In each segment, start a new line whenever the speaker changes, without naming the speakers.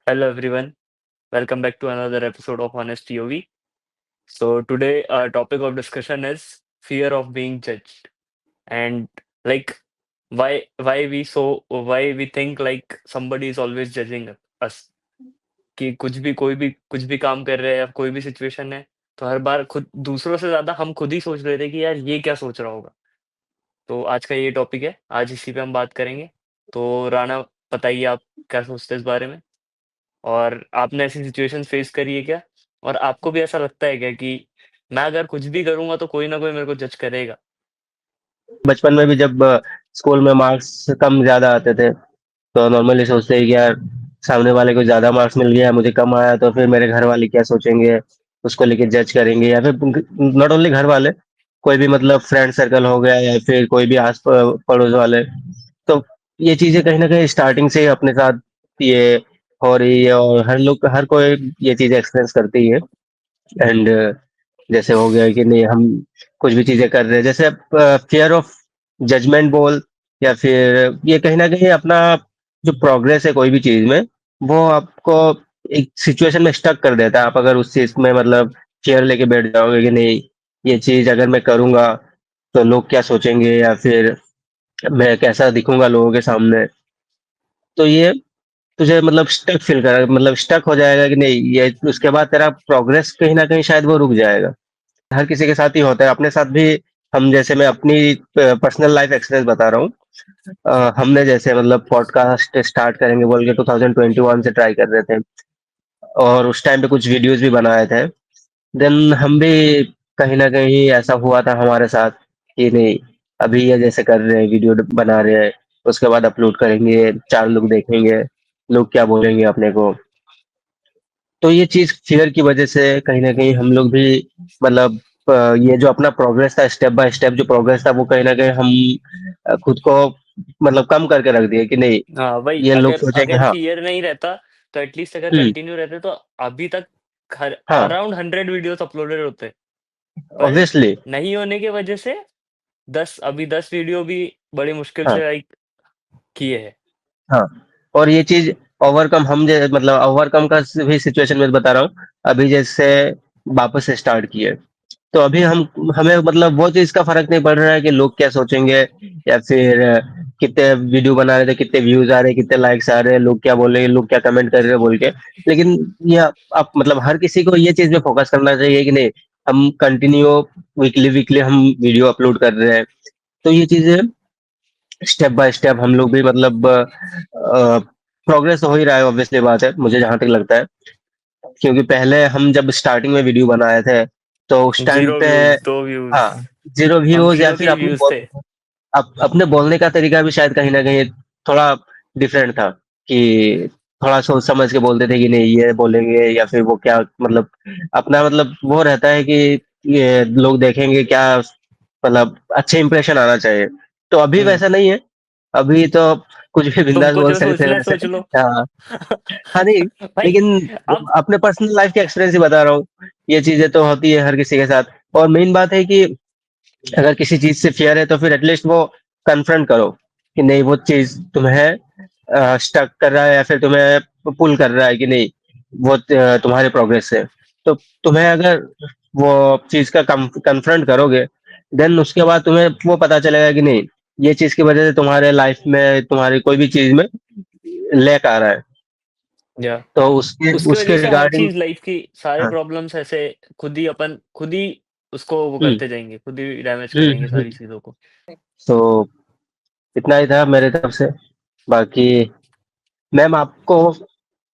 Hello everyone, welcome back to another episode of Honest POV. So today our topic of discussion is fear of being judged and like why we think like somebody is always judging us कि कुछ भी काम कर रहे हैं या कोई भी सिचुएशन है तो हर बार खुद दूसरों से ज्यादा हम खुद ही सोच रहे थे कि यार ये क्या सोच रहा होगा। तो आज का ये टॉपिक है, आज इसी पे हम बात करेंगे। तो राणा, बताइए आप क्या सोचते हैं इस बारे में? और आपने ऐसी सिचुएशन फेस करी है क्या? और आपको भी ऐसा लगता है क्या कि मैं अगर कुछ भी करूँगा तो कोई ना कोई मेरे को जज करेगा?
बचपन में भी जब स्कूल में मार्क्स कम ज़्यादा आते थे, तो नॉर्मली सोचते हैं कि यार सामने वाले को ज़्यादा मार्क्स मिल गया, मुझे कम आया तो फिर मेरे घर वाले क्या सोचेंगे? उसको लेके जज करेंगे या फिर नॉट ओनली घर वाले, कोई भी मतलब फ्रेंड सर्कल हो गया या फिर कोई भी पड़ोस वाले। तो ये चीज़ें कहीं न कहीं स्टार्टिंग से ही अपने साथ ये हो रही है और हर कोई ये चीज़ें एक्सपीरियंस करती है। एंड जैसे हो गया कि नहीं हम कुछ भी चीज़ें कर रहे हैं, जैसे फ़ियर ऑफ जजमेंट बोल या फिर ये कहीं न कहीं अपना जो प्रोग्रेस है कोई भी चीज़ में, वो आपको एक सिचुएशन में स्टक कर देता है। आप अगर उस चीज़ में मतलब फ़ियर लेके बैठ जाओगे कि नहीं, ये चीज़ अगर मैं करूँगा, तो लोग क्या सोचेंगे या फिर मैं कैसा दिखूँगा लोगों के सामने। तो ये तुझे मतलब स्टक फ़ील करा मतलब स्टक हो जाएगा कि नहीं, ये उसके बाद तेरा प्रोग्रेस कहीं न कहीं शायद वो रुक जाएगा। हर किसी के साथ ही होता है, अपने साथ भी हम जैसे मैं अपनी पर्सनल लाइफ़ एक्सपीरियंस बता रहा हूँ। हमने जैसे मतलब पॉडकास्ट स्टार्ट करेंगे बोल के 2021 से ट्राई कर रहे थे और उस टाइम पे कुछ वीडियोज़ भी बनाए थे। देन हम भी कहीं न कहीं ऐसा हुआ था हमारे साथ कि नहीं, अभी ये जैसे कर रहे हैं, वीडियो बना रहे हैं, उसके बाद अपलोड करेंगे, 4 लोग देखेंगे, लोग क्या बोलेंगे अपने को। तो ये चीज़ फ़ियर की वजह से कहीं न कहीं हम लोग भी मतलब ये जो अपना प्रोग्रेस था स्टेप बाय स्टेप जो प्रोग्रेस था वो कहीं न कहीं हम खुद को मतलब कम करके रख दिए कि नहीं,
हाँ, वही
ये लोग
अगर
सोचेंगे
अगर
हाँ,
फ़ियर नहीं रहता तो एटलीस्ट अगर
हुँ,
कंटिन्यू रहते तो अभी तक हर
हाँ,
अराउंड 100 वीडियोज़ अपलोडेड होते। पर
ऑब्वियसली
नहीं होने की वजह से 10 वीडियो भी बड़ी मुश्किल
हाँ,
से लाइक किए हैं।
हाँ। और ये चीज़ ओवरकम हम जे मतलब ओवरकम का भी सिचुएशन मैं बता रहा हूँ, अभी जैसे वापस से स्टार्ट किए। तो अभी हम हमें मतलब वो चीज़ का फ़र्क नहीं पड़ रहा है कि लोग क्या सोचेंगे या फिर कितने वीडियो बना रहे थे, कितने व्यूज़ आ रहे हैं, कितने लाइक्स आ रहे हैं, लोग क्या बोल रहे हैं, लोग क्या कमेंट कर रहे हैं बोल के। लेकिन ये आप मतलब हर किसी को ये चीज़ पे फ़ोकस करना चाहिए कि नहीं, हम कंटिन्यू वीकली हम वीडियो अपलोड कर रहे हैं। तो ये चीज़ें स्टेप बाय स्टेप हम लोग भी मतलब प्रोग्रेस हो ही रहा है ऑब्वियसली बात है, मुझे जहाँ तक लगता है। क्योंकि पहले हम जब स्टार्टिंग में वीडियो बनाए थे, तो उस टाइम
0
पे
व्यूज़, 2 व्यूज़,
हाँ, 0
हम
व्यूज़ या
0 के
फिर
ही व्यूज़ थे।
अपने बोलने का तरीका भी शायद कहीं न कहीं थोड़ा डिफरेंट था कि थोड़ा सोच समझ के बोलते थे कि नहीं ये बोलेंगे या फिर वो क्या मतलब अपना मतलब वो रहता है कि ये लोग देखेंगे क्या मतलब अच्छे इंप्रेशन आना चाहिए। तो अभी
हुँ,
वैसा नहीं है, अभी तो कुछ भी बिंदास
तुमको
बोल
जो
सकते हैं
सोचना है
वैसे।
सोच लो।
हाँ, हाँ नहीं,
भाई
लेकिन
अब
अपने पर्सनल लाइफ़ के एक्सपीरियंस ही बता रहा हूँ। ये चीज़ें तो होती है हर किसी के साथ और मेन बात है कि अगर किसी चीज़ से फ़ियर है तो फिर एटलीस्ट वो कन्फ्रंट करो, कि नहीं वो चीज़ तुम्हें स्टक कर रहा है या फिर तुम्हें पुल कर रहा है कि नहीं, वो तुम्हारे प्रोग्रेस से। तो तुम्हें अगर वो चीज़ का कन्फ्रंट करोगे, देन उसके बाद तुम्हें वो पता चलेगा कि नहीं, ये चीज़ की वज़ह से तुम्हारे लाइफ़ में, तुम्हारी कोई भी चीज़ में लैक आ रहा है।
या
तो उसके
उसकी वजह
उसके
से हर
रिगार्डिंग
चीज़ लाइफ़ की सारे
हाँ,
प्रॉब्लम्स ऐसे खुद ही उसको वो
हुँ,
करते जाएँगे, खुद ही डैमेज
हुँ,
करेंगे
हुँ।
सारी चीज़ों को।
तो इतना ही था मेरे तरफ से, बाकी मैम आपको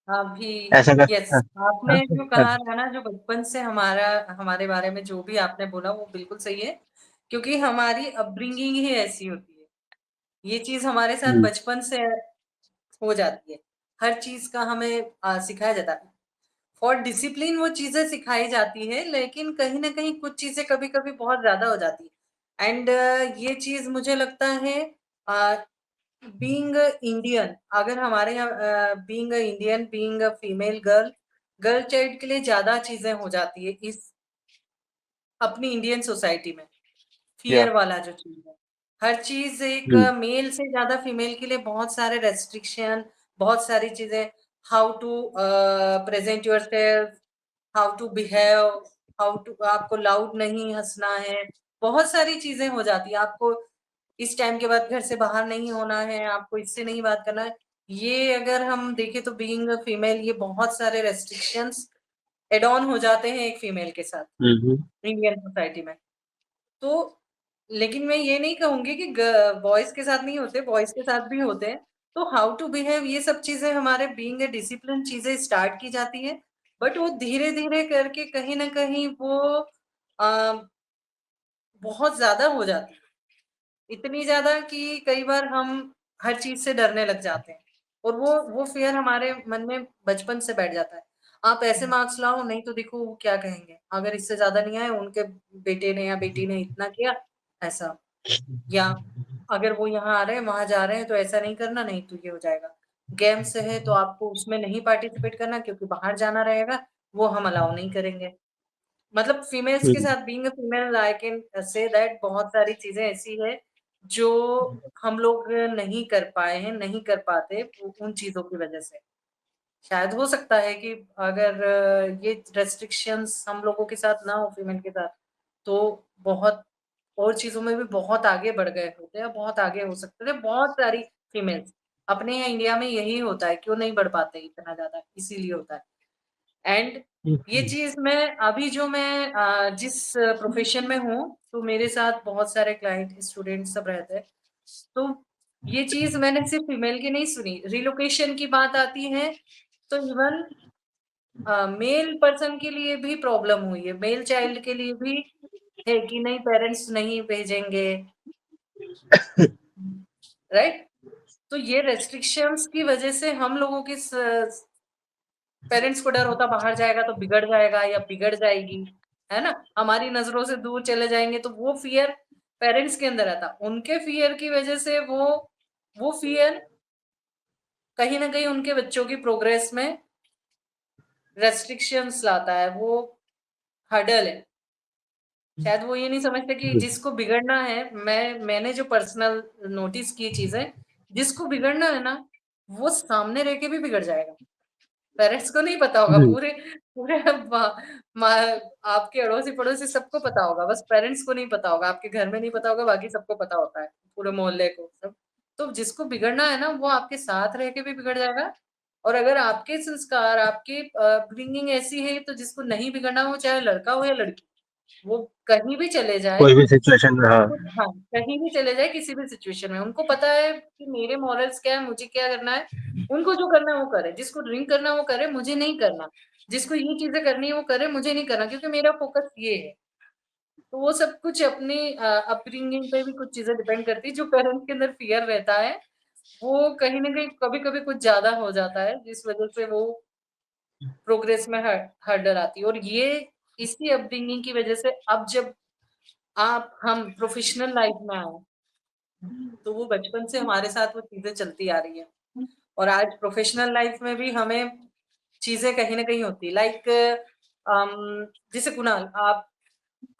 अभी
ऐसा कर
यस,
हाँ,
आपने
हाँ,
जो
हाँ,
कहा था ना, जो बचपन से हमारे बारे में जो भी आपने बोला वो बिल्कुल सही है, क्योंकि हमारी अपब्रिंगिंग ही ऐसी होती है। ये चीज़ हमारे साथ
हुँ,
बचपन से हो जाती है। हर चीज़ का हमें सिखाया जाता है। फॉर डिसिप्लिन वो चीज़ें सिखाई जाती है, लेकिन कहीं न कहीं कुछ चीज़ें कभी-कभी बहुत ज़्यादा हो जाती है। एंड ये चीज़ मुझे लगता है अ, बीइंग इंडियन, अगर हमारे यहाँ being Indian, being female girl, girl child के लिए ज़्यादा चीज़ें हो जाती है इस अपनी इंडियन सोसाइटी में,
या
फ़ियर वाला जो चीज़ है। हर चीज़ एक
हुँ,
मेल से ज़्यादा फीमेल के लिए बहुत सारे रेस्ट्रिक्शन, बहुत सारी चीज़ें how to present yourself, how to behave, how to, आपको लाउड नहीं हंसना है, बहुत सारी चीजें हो जाती है। आपको इस टाइम के बाद घर से बाहर नहीं होना है, आपको इससे नहीं बात करना है। ये अगर हम देखें तो बीइंग अ फीमेल ये बहुत सारे रेस्ट्रिक्शंस एड ऑन हो जाते हैं एक फीमेल के साथ इंडियन सोसाइटी में। तो लेकिन मैं ये नहीं कहूंगी कि बॉयज के साथ नहीं होते, बॉयज के साथ भी होते हैं। तो हाउ टू बिहेव ये सब चीजें हमारे बीइंग ए डिसिप्लिन चीजें स्टार्ट की जाती है, बट वो धीरे धीरे करके कहीं ना कहीं वो आ, बहुत ज्यादा हो जाती है, इतनी ज्यादा कि कई बार हम हर चीज से डरने लग जाते हैं, और वो फियर हमारे मन में बचपन से बैठ जाता है। आप ऐसे मार्क्स लाओ, नहीं तो देखो वो क्या कहेंगे, अगर इससे ज्यादा नहीं आए, उनके बेटे ने या बेटी ने इतना किया, ऐसा, या अगर वो यहाँ आ रहे हैं वहां जा रहे हैं तो ऐसा नहीं करना, नहीं तो ये हो जाएगा। गेम्स है तो आपको उसमें नहीं पार्टिसिपेट करना क्योंकि बाहर जाना रहेगा, वो हम अलाउ नहीं करेंगे। मतलब फीमेल्स के साथ being a female I can say that बहुत सारी चीजें ऐसी है जो हम लोग नहीं कर पाए हैं, नहीं कर पाते उन चीजों की वजह से। शायद हो सकता है कि अगर ये रेस्ट्रिक्शंस हम लोगों के साथ ना हो फीमेल के साथ, तो बहुत और चीजों में भी बहुत आगे बढ़ गए होते हैं, बहुत आगे हो सकते थे बहुत सारी फीमेल्स। अपने यहाँ इंडिया में यही होता है, क्यों नहीं बढ़ पाते इतना ज्यादा, इसीलिए होता है। एंड ये चीज मैं अभी जो मैं जिस प्रोफेशन में हूँ, तो मेरे साथ बहुत सारे क्लाइंट स्टूडेंट सब रहते हैं। तो ये चीज मैंने सिर्फ फीमेल की नहीं सुनी, रिलोकेशन की बात आती है तो इवन मेल पर्सन के लिए भी प्रॉब्लम हुई है, मेल चाइल्ड के लिए भी है कि नहीं पेरेंट्स नहीं भेजेंगे, राइट। तो ये रेस्ट्रिक्शंस की वजह से हम लोगों के पेरेंट्स को डर होता बाहर जाएगा तो बिगड़ जाएगा या बिगड़ जाएगी, है ना, हमारी नजरों से दूर चले जाएंगे, तो वो फियर पेरेंट्स के अंदर रहता, उनके फियर की वजह से वो फियर कहीं ना कहीं उनके बच्चों की प्रोग्रेस में रेस्ट्रिक्शंस लाता है, वो हर्डल है। शायद वो ये नहीं समझते कि जिसको बिगड़ना है, मैंने जो पर्सनल नोटिस की चीजें, जिसको बिगड़ना है ना, वो सामने रह के भी बिगड़ जाएगा। पेरेंट्स को नहीं पता होगा, पूरे पूरे आपके अड़ोसी पड़ोसी सबको पता होगा, बस पेरेंट्स को नहीं पता होगा, आपके घर में नहीं पता होगा, बाकी सबको पता होता है, पूरे मोहल्ले को सब। तो जिसको बिगड़ना है ना, वो आपके साथ रह के भी बिगड़ जाएगा। और अगर आपके संस्कार, आपकी अपब्रिंगिंग ऐसी है, तो जिसको नहीं बिगड़ना, वो चाहे लड़का हो या लड़की, वो कहीं भी चले जाए,
कोई भी सिचुएशन में, हाँ।
हाँ, कहीं भी चले जाए किसी भी सिचुएशन में, उनको पता है कि मेरे मॉरल्स क्या है, मुझे क्या करना है। उनको जो करना है वो करे, जिसको ड्रिंक करना है वो करे, मुझे नहीं करना। जिसको ये चीजें करनी है वो करे, मुझे नहीं करना, क्योंकि मेरा फोकस ये है। तो वो सब कुछ अपनी अपब्रिंगिंग पे भी कुछ चीजें डिपेंड करती है, जो पेरेंट्स के अंदर फियर रहता है, वो कहीं ना कहीं कभी कभी कुछ ज्यादा हो जाता है, जिस वजह से वो प्रोग्रेस में हर्डल आती है। और ये इसी अपब्रिंगिंग की वजह से अब जब आप हम प्रोफेशनल लाइफ में आए, तो वो बचपन से हमारे साथ वो चीजें चलती आ रही है, और आज प्रोफेशनल लाइफ में भी हमें चीजें कहीं ना कहीं होती है, लाइक जैसे कुणाल, आप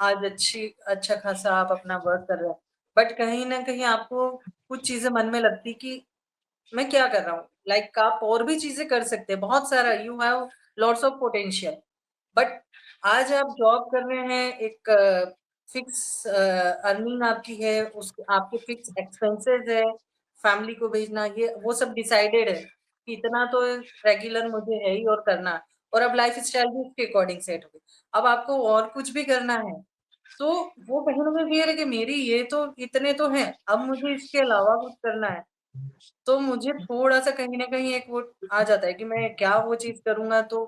आज अच्छा खासा आप अपना वर्क कर रहे हो, बट कहीं ना कहीं आपको कुछ चीजें मन में लगती कि मैं क्या कर रहा हूँ, लाइक आप और भी चीजें कर सकते हैं, बहुत सारा, you have lots of potential, but आज आप जॉब कर रहे हैं, एक फिक्स अर्निंग आपकी है, उस आपके फिक्स एक्सपेंसेस है, फैमिली को भेजना, ये वो सब डिसाइडेड है कि इतना तो रेगुलर मुझे है ही और करना है, और अब लाइफ स्टाइल भी उसके अकॉर्डिंग सेट हो गई। अब आपको और कुछ भी करना है, तो वो कहीं ना कहीं ये है कि मेरी ये तो इतने तो हैं, अब मुझे इसके अलावा कुछ करना है, तो मुझे थोड़ा-सा कहीं न कहीं एक वो आ जाता है कि मैं क्या वो चीज़ करूँगा तो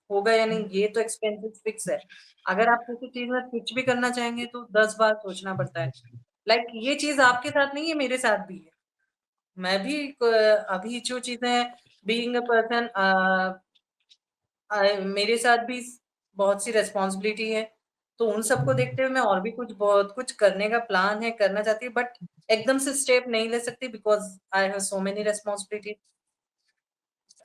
होगा या नहीं, ये तो एक्सपेंसेस फिक्स है। अगर आप किसी चीज़ में स्विच भी करना चाहेंगे तो 10 बार सोचना पड़ता है। लाइक ये चीज़ आपके साथ नहीं है, मेरे साथ भी है। मैं भी अभी जो चीज़ें बीइंग अ पर्सन मेरे साथ भी बहुत सी रिस्पॉन्सिबिलिटी है, तो उन सबको देखते हुए मैं और भी कुछ बहुत कुछ करने का प्लान है, करना चाहती हूँ, बट एकदम से स्टेप नहीं ले सकती because I have so many responsibility.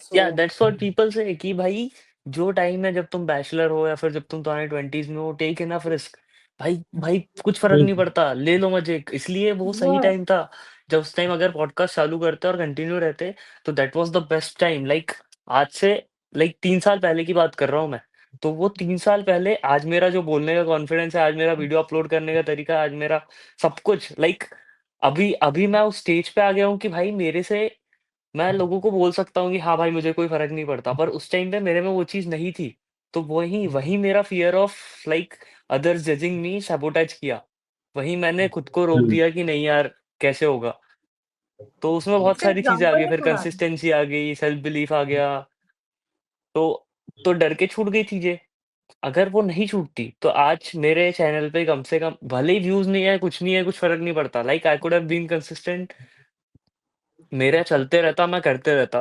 So
yeah that's what people से कि भाई जो टाइम है जब तुम बैचलर हो या फिर जब तुम तुम्हारे 20s में हो, टेक इनफ रिस्क। भाई भाई कुछ फर्क नहीं पड़ता, ले लो मजे, इसलिए वो सही
यस,
टाइम था। जब उस टाइम अगर पॉडकास्ट चालू करते और कंटिन्यू रहते, तो that was the best time. Like आज से लाइक 3 साल पहले की बात कर रहा हूँ मैं। तो वो 3 साल पहले आज मेरा जो बोलने का कॉन्फिडेंस है, आज मेरा वीडियो अपलोड करने का तरीका है, आज मेरा सब कुछ लाइक अभी अभी मैं उस स्टेज पे आ गया हूँ कि भाई मेरे से मैं लोगों को बोल सकता हूँ कि हाँ भाई मुझे कोई फ़र्क नहीं पड़ता, पर उस टाइम पे मेरे में वो चीज़ नहीं थी। तो वही वही मेरा fear of like others judging me sabotage किया। वहीं मैंने खुद को रोक
हुँ,
दिया कि नहीं यार, कैसे होगा? तो उसमें बहुत
इसका
सारी चीज़ें आ
एग्ज़ाम्पल
गई,
है
फिर
तुम्हारा।
कंसिस्टेंसी आ गई, सेल्फ बिलीफ आ गया। तो तो डर के छूट गई चीज़ें। अगर वो नहीं छूटती, तो आज मेरे चैनल पे कम से कम भले ही व्यूज़ नहीं है, कुछ नहीं है, कुछ फ़र्क नहीं पड़ता। Like I could have been consistent, मेरा चलते रहता, मैं करते रहता।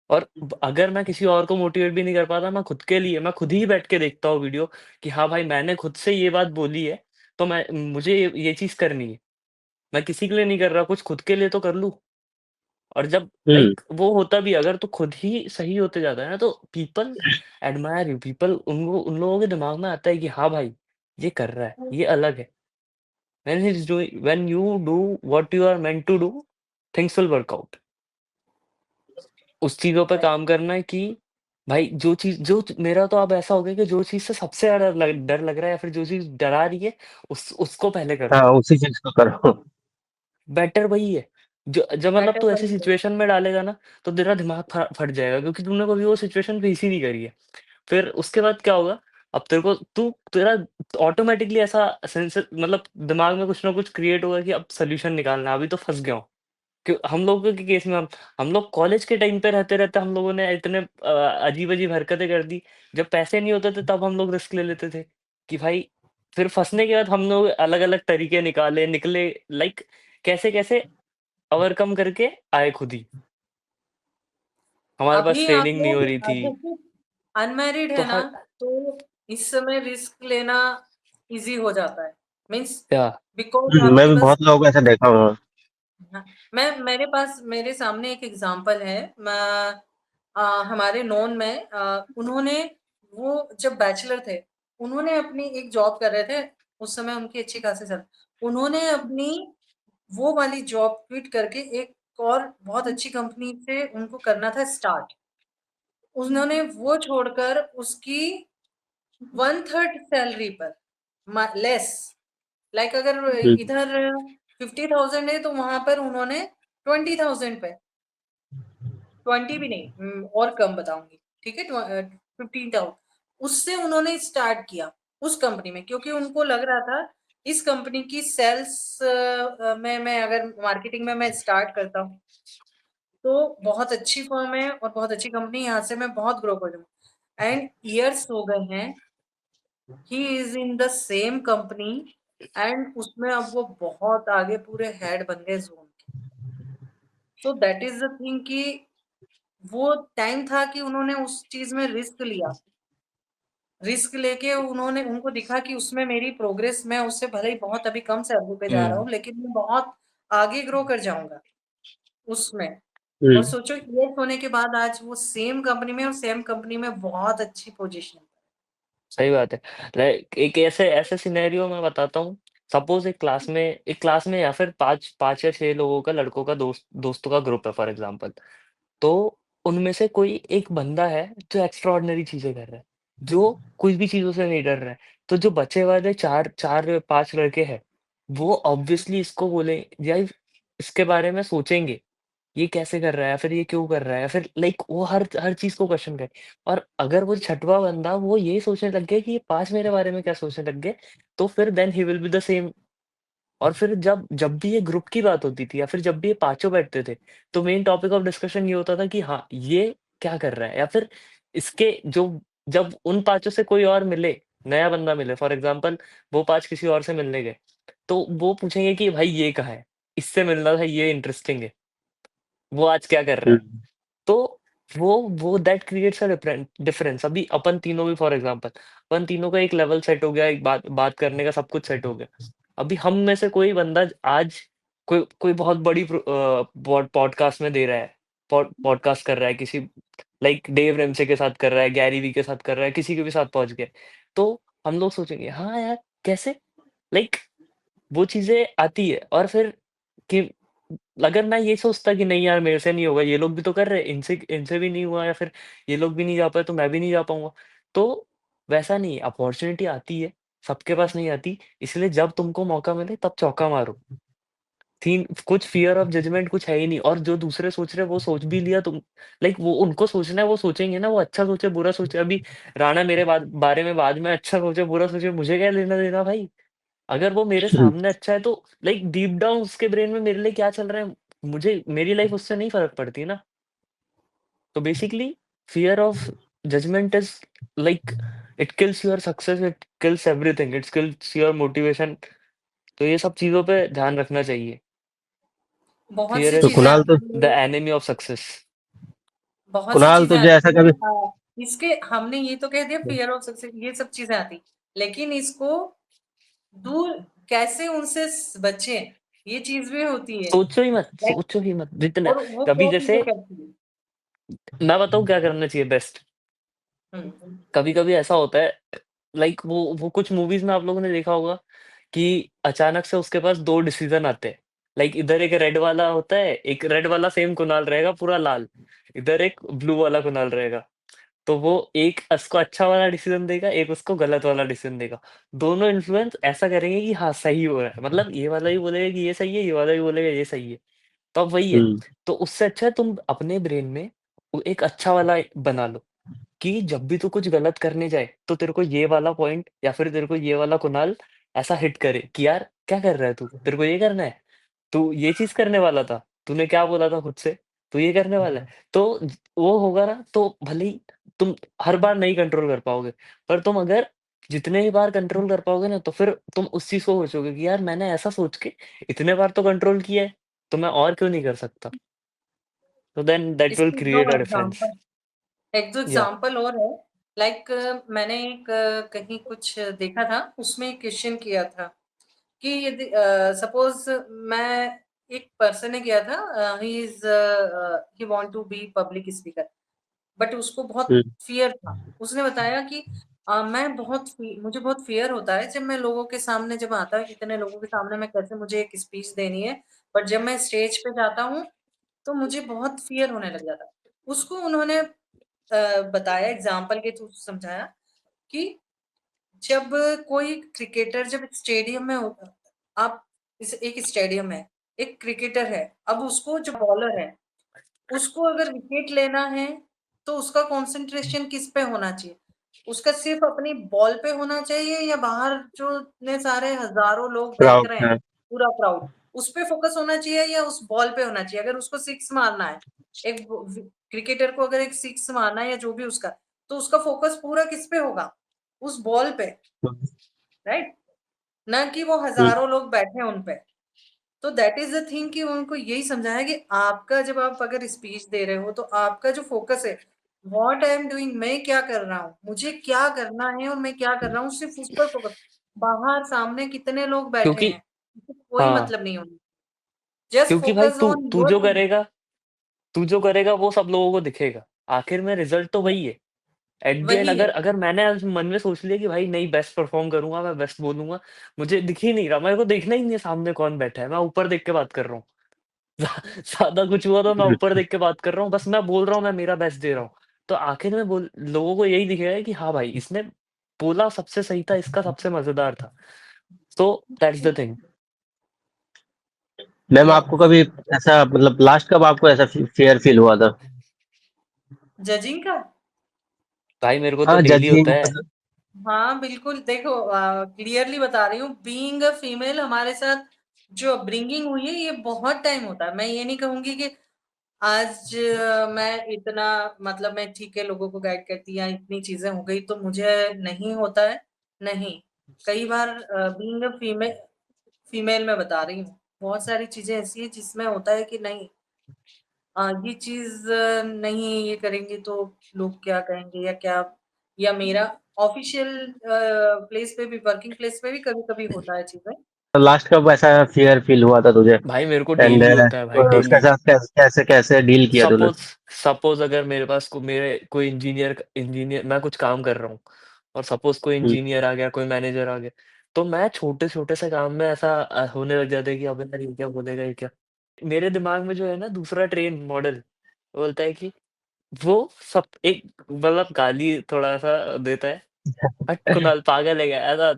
और अगर मैं किसी और को मोटिवेट भी नहीं कर पाता, मैं खुद के लिए मैं खुद ही बैठ के देखता हूँ वीडियो कि हाँ भाई मैंने खुद से ये बात बोली है, तो मैं मुझे ये चीज़ करनी है। मैं किसी के लिए नहीं कर रहा, कुछ खुद के लिए तो कर लूँ। और जब
हुँ,
लाइक वो होता भी अगर तो खुद ही सही होते जाता है ना, तो पीपल एडमायर यू, पीपल उनको उन लोगों के दिमाग में आता है कि हाँ भाई, ये कर रहा है, ये अलग है। When you do what you are meant to do, things will work out. उस चीज़ों पे
राइट।
काम करना है कि भाई मेरा तो अब ऐसा हो गया कि जो चीज़ से सबसे ज़्यादा डर लग रहा है या फिर जो चीज़ डरा रही है, उसको पहले कर
हाँ,
दो।
उसी चीज़ को करो।
बेटर वही है। जो जब मतलब
बेटर
तू ऐसी
वही है।
सिचुएशन में डालेगा ना, तो तेरा दिमाग फट जाएगा क्योंकि तूने कभी वो सिचुएशन फेस ही नहीं करी है। फिर उसके बाद क्या होगा, अब तेरे को तू तेरा ऑटोमैटिकली ऐसा सेंस मतलब दिमाग में कुछ ना कुछ क्रिएट होगा कि अब सॉल्यूशन निकालना है, अभी तो फँस गया हूँ। क्यों हम लोगों के केस में हम लोग कॉलेज के टाइम पे रहते-रहते हम लोगों ने इतने अजीब-अजीब हरकतें कर दी। जब पैसे नहीं होते थे तब हम लोग रिस्क ले लेते थे, कि भाई फिर फँसने के बाद हम लोग अलग-अलग तरीके निकले लाइक कैसे-कैसे ओवरकम करके आए खुद ही। हमारे पास
अभी आप
ट्रेनिंग नहीं हो
लोग
रही थी,
जैसे अनमैरिड
तो
है ना,
हर
तो इस समय रिस्क लेना ईज़ी हो जाता है। मीन्स
क्या
बिकॉज़
मैं
आपके
भी
पास
बहुत लोगों को ऐसा देखा हूँ।
हाँ, मेरे सामने एक एग्ज़ाम्पल है। हमारे नोन में उन्होंने वो जब बैचलर थे, उन्होंने अपनी एक जॉब कर रहे थे, उस समय उनकी अच्छी खासी उन्होंने अपनी वो वाली जॉब क्विट करके एक और बहुत अच्छी कंपनी से उनको करना था स्टार्ट। उन्होंने वो छोड़कर उसकी 1/3 सैलरी पर लेस लाइक अगर
हुँ,
इधर 50,000 है तो वहां पर उन्होंने 20,000 पे 20 भी नहीं और कम बताऊंगी। ठीक है 15,000 उससे उन्होंने स्टार्ट किया उस कंपनी में क्योंकि उनको लग रहा था इस कंपनी की सेल्स में मैं अगर मार्केटिंग में मैं स्टार्ट करता हूँ तो बहुत अच्छी फर्म है और बहुत अच्छी कंपनी यहाँ से मैं बहुत ग्रो कर जाऊँ एंड ईयर्स हो गए हैं he is in the same company and उसमें अब वो बहुत आगे पूरे हेड बन गए जोन के। So that is the thing कि वो टाइम था कि उन्होंने उस चीज में रिस्क लिया। रिस्क लेके उन्होंने उनको दिखा कि उसमें मेरी प्रोग्रेस मैं उससे भले ही बहुत अभी कम सैलरी पे जा रहा
हुँ,
हूँ लेकिन मैं बहुत आगे ग्रो कर जाऊंगा उसमें।
हुँ,
और सोचो ईयर्स होने के बाद आज वो सेम कंपनी में और सेम कंपनी में बहुत अच्छी पोजीशन।
सही बात है। लाइक एक ऐसे ऐसे सिनेरियो मैं बताता हूँ, सपोज़ एक क्लास में या फिर 5 या 6 लोगों का लड़कों का दोस्तों का ग्रुप है फॉर एग्ज़ाम्पल। तो उनमें से कोई एक बंदा है जो एक्स्ट्राऑर्डिनरी चीज़ें कर रहा है, जो कुछ भी चीज़ों से नहीं डर रहा है। तो जो बचे वाले 4-5 लड़के हैं, वो ऑब्वियसली इसको बोले या इसके बारे में सोचेंगे, ये कैसे कर रहा है या फिर ये क्यों कर रहा है या फिर लाइक वो हर हर चीज़ को क्वेश्चन करे। और अगर वो छठवां बंदा वो ये सोचने लग गया कि ये 5 मेरे बारे में क्या सोचने लग गए, तो फिर then he will be the same. और फिर जब जब भी ये ग्रुप की बात होती थी या फिर जब भी ये पाँचों बैठते थे, तो मेन टॉपिक ऑफ डिस्कशन ये होता था कि हाँ, ये क्या कर रहा है? या फिर इसके जो जब उन पाँचों से कोई और मिले, नया बंदा मिले फॉर एग्ज़ाम्पल वो 5 किसी और से मिलने गए, तो वो पूछेंगे कि भाई ये कहाँ है? इससे मिलना था, ये इंटरेस्टिंग है, वो आज क्या कर रहा
हुँ,
है? तो वो दैट क्रिएट्स अ डिफरेंस। अभी अपन तीनों भी फॉर एग्जांपल अपन तीनों का एक लेवल सेट हो गया, एक बात बात करने का सब कुछ सेट हो गया। अभी हम में से कोई बंदा आज कोई कोई बहुत बड़ी पॉडकास्ट में दे रहा है, पॉडकास्ट कर रहा है किसी लाइक डेव रेमसे के साथ कर रहा है, गैरी वी के साथ कर रहा है, किसी के भी साथ पहुंच गया, तो हम लोग सोचेंगे हाँ यार कैसे, लाइक वो चीजें आती है। और फिर कि अगर मैं ये सोचता कि नहीं यार मेरे से नहीं होगा, ये लोग भी तो कर रहे हैं, इनसे इनसे भी नहीं हुआ या फिर ये लोग भी नहीं जा पाए तो मैं भी नहीं जा पाऊँगा। तो वैसा नहीं है, अपॉर्च्युनिटी आती है, सबके पास नहीं आती, इसलिए जब तुमको मौका मिले तब चौका मारो। थीम कुछ फ़ियर ऑफ जजमेंट कुछ है ही नहीं, और जो दूसरे सोच रहे हैं वो सोच भी लिया तुम, लाइक वो उनको सोचना है वो सोचेंगे ना, वो अच्छा सोचे, बुरा सोचे। अभी राणा मेरे बारे में बाद में अच्छा सोचे, बुरा सोचे, मुझे क्या लेना-देना भाई? अगर वो मेरे
हुँ,
सामने अच्छा है तो लाइक डीप डाउन उसके ब्रेन में मेरे लिए क्या चल रहा है, मुझे मेरी लाइफ़ उससे नहीं फ़र्क पड़ती ना। तो basically fear of judgement is like it kills your success, it kills everything, it kills your motivation. तो ये सब चीज़ों पे ध्यान रखना चाहिए।
बहुत
फ़ियर
सी
तो
इज़
चीज़ें आती
द
हैं,
एनिमी ऑफ सक्सेस।
बहुत सी
कुणाल
चीज़ें
तुझे ऐसा
आती
कभी
हैं। इसके हमने ये तो कह दिया फ़ियर ऑफ सक्सेस, ये सब चीज़ें आती, लेकिन इसको दूर कैसे उनसे बचें, ये चीज़ भी होती है। लाइक
सोचो ही मत जितना।
और वो
कभी
क्या
जैसे
चीज़ें करती है?
मैं बताऊँ क्या करना चाहिए बेस्ट?
हुँ,
कभी-कभी ऐसा होता है, लाइक वो कुछ मूवीज़ में आप लोगों ने देखा होगा कि अचानक से उसके पास 2 डिसीज़न आते हैं। लाइक इधर एक रेड वाला होता है, एक रेड वाला सेम कुणाल रहेगा पूरा लाल, इधर एक ब्लू वाला कुणाल रहेगा। तो वो एक उसको अच्छा वाला डिसीज़न देगा, एक उसको गलत वाला डिसीज़न देगा। दोनों इन्फ्लुएंस ऐसा करेंगे कि हाँ, सही हो रहा है। मतलब ये वाला भी बोलेगा कि ये सही है, ये वाला भी बोलेगा ये सही है। तो अब वही है।
हुँ,
तो उससे अच्छा है तुम अपने ब्रेन में एक अच्छा वाला बना लो, कि जब भी तू कुछ गलत करने जाए, तो तेरे को ये वाला पॉइंट या फिर तेरे को ये वाला कुणाल ऐसा हिट करे कि यार क्या कर रहा है तू? तेरे को ये करना है? तू ये चीज़ करने वाला था? तूने क्या बोला था खुद से? तू ये करने वाला है? तो वो होगा ना, तो भले ही तुम हर बार नहीं कंट्रोल कर पाओगे, पर तुम अगर जितने ही बार कंट्रोल कर पाओगे ना, तो फिर तुम उस चीज़ को सोचोगे कि यार मैंने ऐसा सोच के इतने बार तो कंट्रोल किया है, तो मैं और क्यों नहीं कर सकता? तो देन दैट विल
इसके 2
क्रिएट अ डिफरेंस।
एग्ज़ाम्पल, 1-2
या
एग्ज़ाम्पल और है। लाइक मैंने एक कहीं कुछ देखा था, उसमें एक क्वेश्चन किया था कि यदि सपोज़ मैं एक पर्सन ने किया था, he want to be public speaker, but उसको बहुत
हुँ,
फ़ियर था। उसने बताया कि मैं बहुत मुझे बहुत फ़ियर होता है जब मैं लोगों के सामने जब आता है, इतने लोगों के सामने मैं कैसे मुझे एक स्पीच देनी है, बट जब मैं स्टेज पे जाता हूँ, तो मुझे बहुत फ़ियर होने लग जाता है। उसको उन्होंने बताया, एग्ज़ाम्पल के थ्रू समझाया कि जब कोई क्रिकेटर जब स्टेडियम में होता, आप इस एक स्टेडियम है, एक क्रिकेटर है, अब उसको जो बॉलर है, उसको अगर विकेट लेना है, तो उसका कंसंट्रेशन किस पे होना चाहिए? उसका सिर्फ़ अपनी बॉल पे होना चाहिए या बाहर जो इतने सारे हज़ारों लोग देख
प्राउड
रहे हैं,
है।
पूरा क्राउड, उस पे फ़ोकस होना चाहिए या उस बॉल पे होना चाहिए? अगर उसको सिक्स मारना है, एक व क्रिकेटर को अगर एक सिक्स मारना है या जो भी उसका, तो उसका फ़ोकस पूरा किस पे होगा? उस बॉल पे,
हुँ,
राइट? ना कि वो
हुँ,
हज़ारों लोग बैठे हैं उन पे। तो दैट इज़ द थिंग कि उनको यही समझाया कि आपका जब आप अगर स्पीच दे रहे हो, तो आपका जो फ़ोकस है, व्हाट आई एम डूइंग, मैं क्या कर रहा हूँ? मुझे क्या करना है और मैं क्या कर रहा हूँ, सिर्फ़ उस पर फ़ोकस। बाहर सामने कितने लोग बैठे
क्योंकि
हैं, उससे कोई
हाँ,
मतलब नहीं होना। जस्ट
क्योंकि भाई
फ़ोकस
तू
ऑन
तू
योर
जो
थिंग।
करेगा तू जो करेगा वो सब लोगों को दिखेगा। आखिर में रिज़ल्ट तो वही है। एट द एंड
वही है,
अगर अगर मैंने आज मन में सोच लिया कि भाई नहीं बेस्ट परफ़ॉर्म करूँगा, मैं बेस्ट बोलूँगा, मुझे दिख ही नहीं रहा, मेरे को देखना ही नहीं है सामने कौन बैठा है, मैं ऊपर देख के बात कर रहा हूँ। ज़्यादा कुछ हुआ तो मैं
हुँ।
ऊपर देख के बात कर रहा हूँ, बस मैं बोल रहा हूँ, मैं मेरा बेस्ट दे रहा हूँ। तो आखिर में बोल लोगों को यही दिखेगा कि हाँ भाई, इसने बोला सबसे सही था, इसका सबसे मज़ेदार था। So that's the thing.
Ma'am आपको
यस।
कभी ऐसा मतलब लास्ट कब आपको ऐसा फ़ियर फ़ील हुआ था?
जजिंग का?
भाई मेरे को तो
हाँ,
डेली होता
जजिंग
है।
मतलब
हाँ, बिल्कुल देखो, क्लियरली बता रही हूँ, बीइंग अ फीमेल हमारे साथ जो अपब्रिंगिंग हुई है, ये बहुत टाइम होता है। मैं ये नहीं कहूँगी कि आज मैं इतना, मतलब मैं ठीक है लोगों को गाइड करती या इतनी चीज़ें हो गई तो मुझे नहीं होता है, नहीं। कई बार बीइंग अ फीमेल मैं बता रही हूँ, बहुत सारी चीज़ें ऐसी हैं जिसमें होता है कि नहीं, ये चीज़ नहीं ये करेंगे तो लोग क्या कहेंगे या क्या, या मेरा ऑफ़िशियल प्लेस पे भी, वर्किंग प्लेस पे भी कभी-कभी होता है चीज़ें।
लास्ट कब ऐसा फ़ियर फ़ील हुआ था तुझे?
भाई मेरे को
एंड
डेली होता है भाई,
उसके
डेली।
साथ कैसे कैसे डील किया तूने?
सपोज़ सपोज़ अगर मेरे पास मेरे कोई इंजीनियर मैं कुछ काम कर रहा हूँ और सपोज़ कोई
हुँ,
इंजीनियर आ गया, कोई मैनेजर आ गया, तो मैं छोटे-छोटे से काम में ऐसा होने लग जाता है कि अबे यार ये क्या बोलेगा, ये क्या? मेरे दिमाग में जो है ना दूसरा ट्रेन मॉडल, वो बोलता है कि वो सब एक मतलब गाली थोड़ा-सा देता है, "हट कुणाल पागल है क्या? ऐसा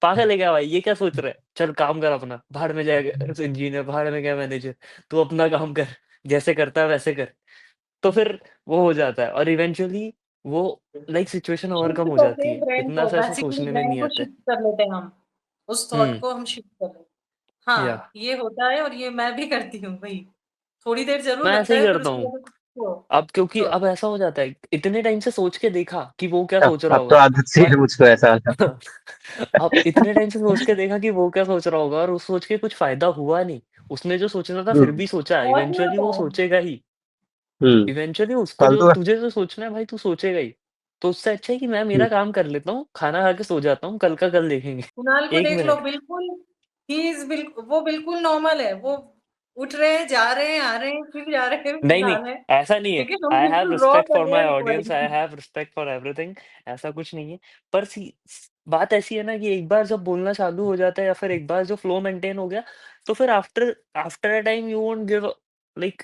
पागल है क्या भाई? ये क्या सोच रहा है? चल काम कर अपना, भाड़ में जाएगा इंजीनियर, भाड़ में गया मैनेजर, तू अपना काम कर, जैसे करता है वैसे कर।" तो फिर वो हो जाता है और इवेंचुअली वो लाइक सिचुएशन ओवरकम
शिफ्ट
हो
करते
जाती
हैं
है।
ब्रेन
इतना
को,
सा ऐसा
बेसिकली
सोचने में
ब्रेन
नहीं
को
आता है।
शिफ्ट कर लेते हैं हम। उस थॉट
हुँ,
को हम शिफ्ट कर लेते हैं।
या
हाँ, ये होता है और ये मैं भी करती हूँ भई। थोड़ी देर ज़रूर
मैं ऐसे
लगता
ही
है फिर
करता
उसके
हूँ।
बाद छोड़ो,
अब क्योंकि
छोड़ो।
अब ऐसा हो जाता है, इतने टाइम से सोच के देखा कि वो क्या
अब
सोच रहा
अब तो
होगा,
आदत सी है
पर
मुझको ऐसा वाला।
अब इतने टाइम से सोच के देखा कि वो क्या सोच रहा होगा और उस सोच के कुछ फ़ायदा हुआ नहीं। उसने जो सोचना था
हुँ,
फिर भी सोचा,
और नहीं
इवेंचुअली
होता
वो
है।
सोचेगा ही।
हुँ,
इवेंचुअली उसको जो
फालतू का
तुझे जो सोचना है भाई तू सोचेगा ही। तो उससे अच्छा है कि मैं
हुँ,
मेरा काम कर लेता हूँ, खाना खा के सो जाता हूँ, कल का कल देखेंगे।
कुणाल को
1
देख लो,
मिनट
बिल्कुल ही इज़ वो बिल्कुल नॉर्मल है। वो उठ रहे हैं, जा रहे हैं, आ रहे हैं, फिर जा रहे हैं, फिर
नहीं, नहीं,
आ रहे हैं।
ऐसा नहीं है।
लेकिन हम
आई हैव
बिल्कुल रॉ
रिस्पेक्ट फॉर
कर रहे
माय
हैं
audience, I
recording.
Have respect for everything, ऐसा कुछ नहीं है। पर बात ऐसी है ना कि एक बार जब बोलना चालू हो जाता है या फिर एक बार जो फ्लो मेंटेन हो गया, तो फिर after after a time you won't give like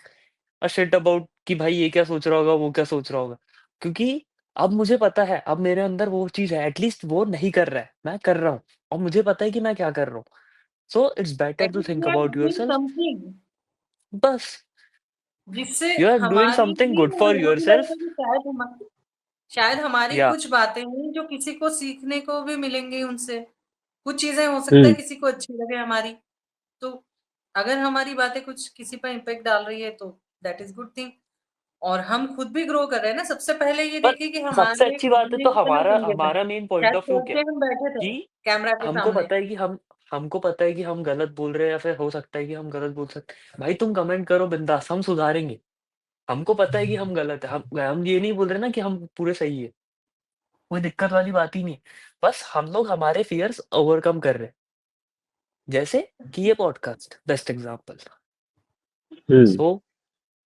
a shit about कि भाई ये क्या सोच रहा होगा, वो क्या सोच रहा होगा। क्योंकि अब मुझे पता है, अब मेरे अंदर वो चीज़ है, एट लीस्ट वो नहीं कर रहा है, मैं कर रहा हूँ और मुझे पता है कि मैं क्या कर रहा हूँ। So it's better
that
to
means
think
we are
about
doing
yourself.
Something
बस
जिससे
यू आर डूइंग
हमारी
समथिंग
भी
गुड फॉर
वो भी लगेगा
योरसेल्फ।
कि शायद हमारी
या
कुछ बातें हैं जो किसी को सीखने को भी मिलेंगी उनसे। कुछ चीज़ें हो सकता है
हुँ,
किसी को अच्छी लगे हमारी, तो अगर हमारी बातें कुछ किसी पर इम्पैक्ट डाल रही है तो दैट इज़ गुड थिंग। और हम खुद भी ग्रो कर रहे हैं ना, सबसे पहले ये
पर
देखिए कि
सबसे
हमारे
अच्छी
खुद
बात है
में
तो
कितना
हमारा
चेंजेस हैं।
हमारा मेन पॉइंट
शायद
ऑफ व्यू
सोच
क्या
के
है
हम बैठे थे
कि
कैमरा के
हमको
सामने।
पता है कि हमको पता है कि हम गलत बोल रहे हैं या फिर हो सकता है कि हम गलत बोल सकते हैं। भाई तुम कमेंट करो बिंदास, हम सुधारेंगे। हमको पता है कि हम गलत है। हम ये नहीं बोल रहे ना कि हम पूरे सही है। कोई दिक्कत वाली बात ही नहीं है। बस हम लोग हमारे फ़ियर्स ओवरकम कर रहे हैं। जैसे कि ये podcast best example.
Hmm.
So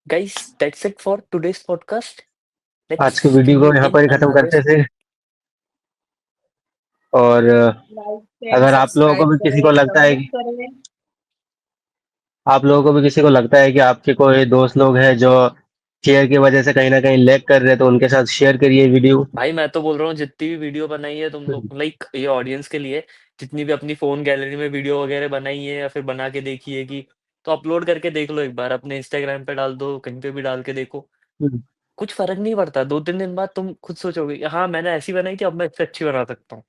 guys that's it for today's podcast. Let's
आज के
सी
वीडियो
यू
को यहाँ
इन
पर ही खत्म
अनदर।
करते थे और
लाइक करें,
अगर आप लोगों को
सब्सक्राइब
भी किसी को
करें,
लगता है
कमेंट
कि
करें।
आप लोगों को भी किसी को लगता है कि आपके कोई दोस्त लोग हैं जो शेयर की वजह से कहीं न कहीं लैग कर रहे हैं, तो उनके साथ शेयर करिए वीडियो।
भाई मैं तो बोल रहा हूँ जितनी भी वीडियो बनाई है तुम
हुँ,
लोग लाइक ये ऑडियंस के लिए, जितनी भी अपनी फ़ोन गैलरी में वीडियो वगैरह बनाई है या फिर बना के देखी है कि तो अपलोड करके देख लो एक बार, अपने इंस्टाग्राम पे डाल दो, कहीं पे भी डाल के देखो।
हुँ,
कुछ फ़र्क नहीं पड़ता, 2-3 दिन बाद तुम खुद सोचोगे कि हाँ, मैंने ऐसी बनाई थी अब मैं इससे अच्छी बना सकता हूँ।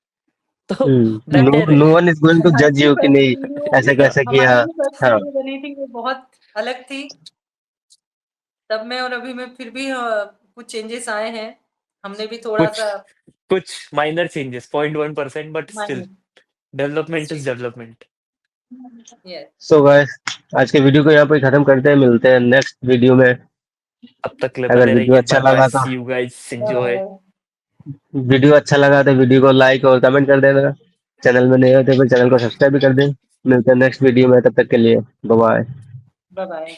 तो
हुँ। नो
बेटर है।
No one is going to
हमारी
जज
जो
यू कि
फर्स्ट
नहीं,
वीडियो
ऐसे कैसे किया।
हमारी जो फर्स्ट
हाँ,
वीडियो बनी थी वो बहुत अलग थी। तब में और अभी में फिर भी कुछ चेंजेस आए हैं। हमने भी
कुछ
थोड़ा-सा
कुछ minor changes 0.1% but still
mind
development
जी,
is development.
Yes,
so guys आज के वीडियो को यहाँ पे ही खत्म करते हैं, मिलते हैं नेक्स्ट वीडियो में।
तब तक के लिए
अगर
बने
वीडियो
रहिए।
अच्छा
बाय-बाय,
लगा तो
see you guys, enjoy.
Bye bye,
video को लाइक और कमेंट कर देना। चैनल में नए हो तो फिर चैनल को सब्सक्राइब भी कर दें। मिलते हैं नेक्स्ट वीडियो में, तब तक के लिए बाय बाय।
बाय-बाय।